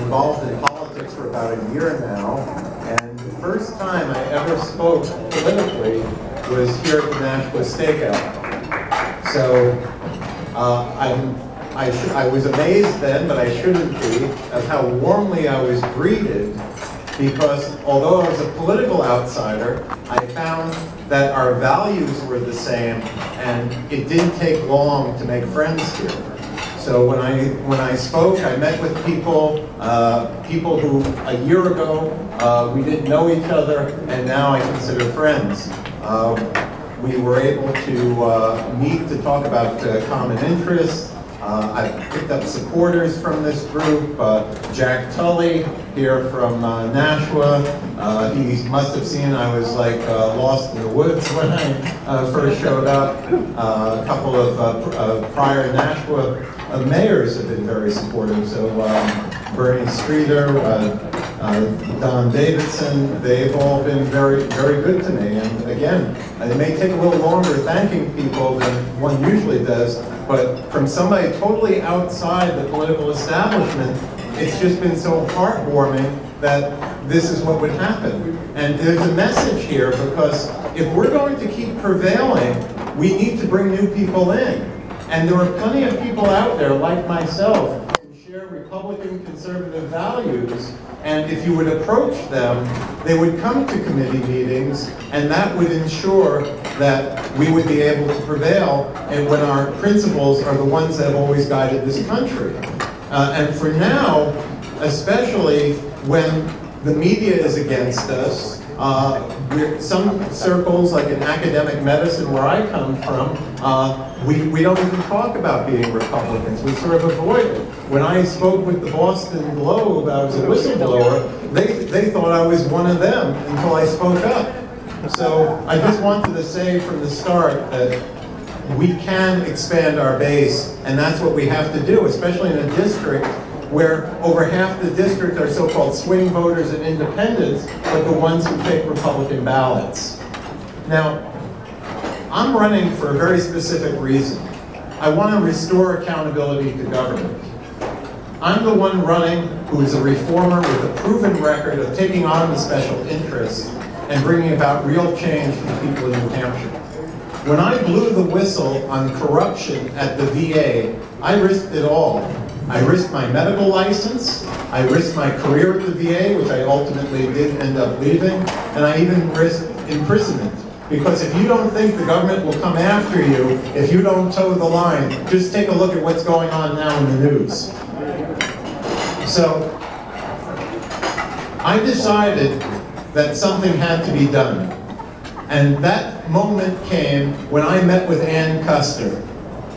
involved in politics for about a year now, and the first time I ever spoke politically was here at the Nashua Stakeout. So I was amazed then, but I shouldn't be, of how warmly I was greeted, because although I was a political outsider, I found that our values were the same, and it didn't take long to make friends here. So when I spoke, I met with people who a year ago we didn't know each other, and now I consider friends. We were able to meet to talk about common interests. I picked up supporters from this group. Jack Tully here from Nashua. He must have seen I was like lost in the woods when I first showed up. A couple of prior Nashua mayors have been very supportive. So Bernie Streeter, Don Davidson, they've all been very, very good to me. And again, it may take a little longer thanking people than one usually does, but from somebody totally outside the political establishment, it's just been so heartwarming that this is what would happen. And there's a message here, because if we're going to keep prevailing, we need to bring new people in. And there are plenty of people out there, like myself, who share Republican conservative values, and if you would approach them, they would come to committee meetings, and that would ensure that we would be able to prevail, and when our principles are the ones that have always guided this country. And for now, especially when the media is against us, some circles, like in academic medicine where I come from, we don't even talk about being Republicans. We sort of avoid it. When I spoke with the Boston Globe, I was a whistleblower, they thought I was one of them until I spoke up. So I just wanted to say from the start that we can expand our base, and that's what we have to do, especially in a district where over half the district are so-called swing voters and independents, but the ones who take Republican ballots. Now, I'm running for a very specific reason. I want to restore accountability to government. I'm the one running who is a reformer with a proven record of taking on the special interests and bringing about real change for the people in New Hampshire. When I blew the whistle on corruption at the VA, I risked it all. I risked my medical license, I risked my career at the VA, which I ultimately did end up leaving, and I even risked imprisonment. Because if you don't think the government will come after you if you don't toe the line, just take a look at what's going on now in the news. So, I decided that something had to be done. And that moment came when I met with Ann Custer.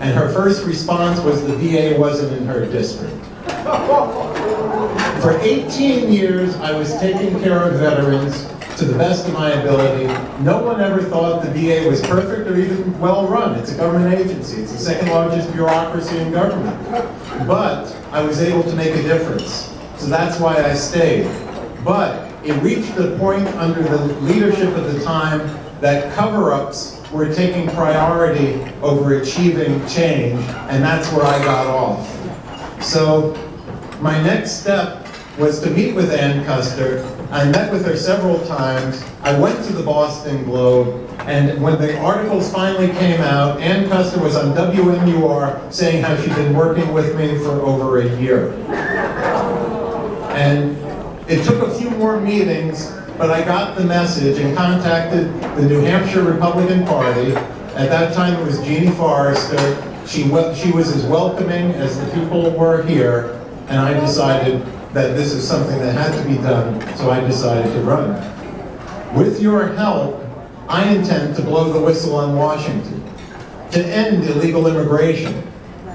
And her first response was the VA wasn't in her district. For 18 years, I was taking care of veterans to the best of my ability. No one ever thought the VA was perfect or even well run. It's a government agency. It's the second largest bureaucracy in government. But I was able to make a difference. So that's why I stayed. But it reached the point under the leadership at the time that cover-ups were taking priority over achieving change, and that's where I got off. So my next step was to meet with Ann Custer. I met with her several times. I went to the Boston Globe, and when the articles finally came out, Ann Custer was on WMUR saying how she'd been working with me for over a year. And it took a few more meetings, but I got the message and contacted the New Hampshire Republican Party. At that time it was Jeannie Forrester. She was as welcoming as the people were here, and I decided that this is something that had to be done, so I decided to run. With your help, I intend to blow the whistle on Washington, to end illegal immigration,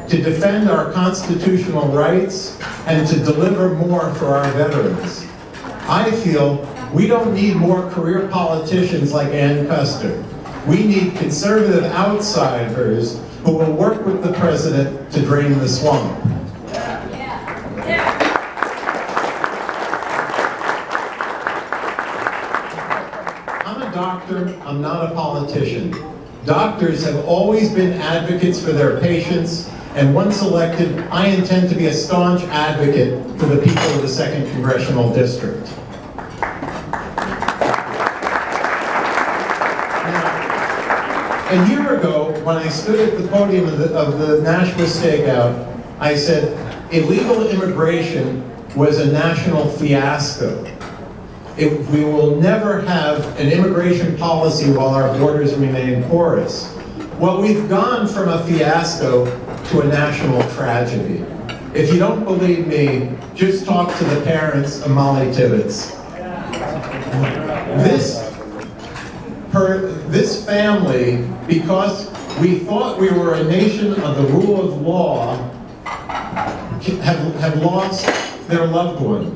to defend our constitutional rights, and to deliver more for our veterans. I feel we don't need more career politicians like Ann Custer. We need conservative outsiders who will work with the president to drain the swamp. I'm a doctor, I'm not a politician. Doctors have always been advocates for their patients, And once elected, I intend to be a staunch advocate for the people of the 2nd Congressional District. Now, a year ago, when I stood at the podium of the Nashua Stakeout, I said, illegal immigration was a national fiasco. We will never have an immigration policy while our borders remain porous. Well, we've gone from a fiasco to a national tragedy. If you don't believe me, just talk to the parents of Molly Tibbetts. This family, because we thought we were a nation of the rule of law, have lost their loved one.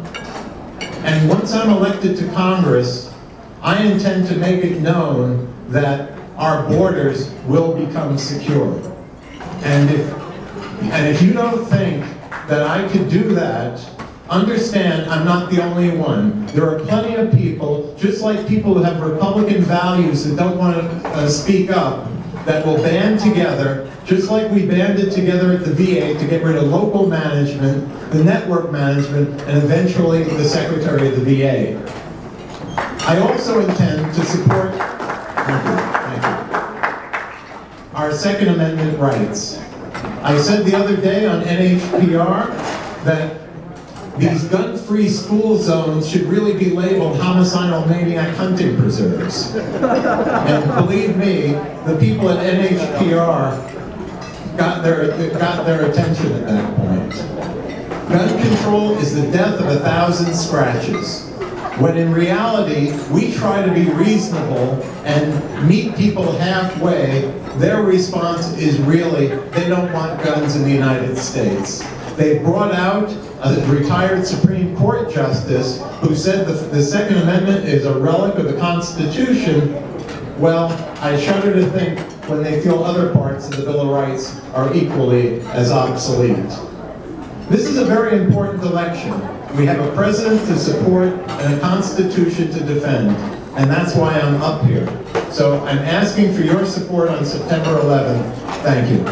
And once I'm elected to Congress, I intend to make it known that our borders will become secure. And if you don't think that I could do that, understand I'm not the only one. There are plenty of people, just like people who have Republican values that don't want to speak up, that will band together, just like we banded together at the VA to get rid of local management, the network management, and eventually the Secretary of the VA. I also intend to support our Second Amendment rights. I said the other day on NHPR that these gun-free school zones should really be labeled homicidal maniac hunting preserves. And believe me, the people at NHPR got their attention at that point. Gun control is the death of 1,000 scratches, when in reality, we try to be reasonable and meet people halfway. Their response is really, they don't want guns in the United States. They brought out a retired Supreme Court justice who said the Second Amendment is a relic of the Constitution. Well, I shudder to think when they feel other parts of the Bill of Rights are equally as obsolete. This is a very important election. We have a president to support and a Constitution to defend, and that's why I'm up here. So I'm asking for your support on September 11th. Thank you.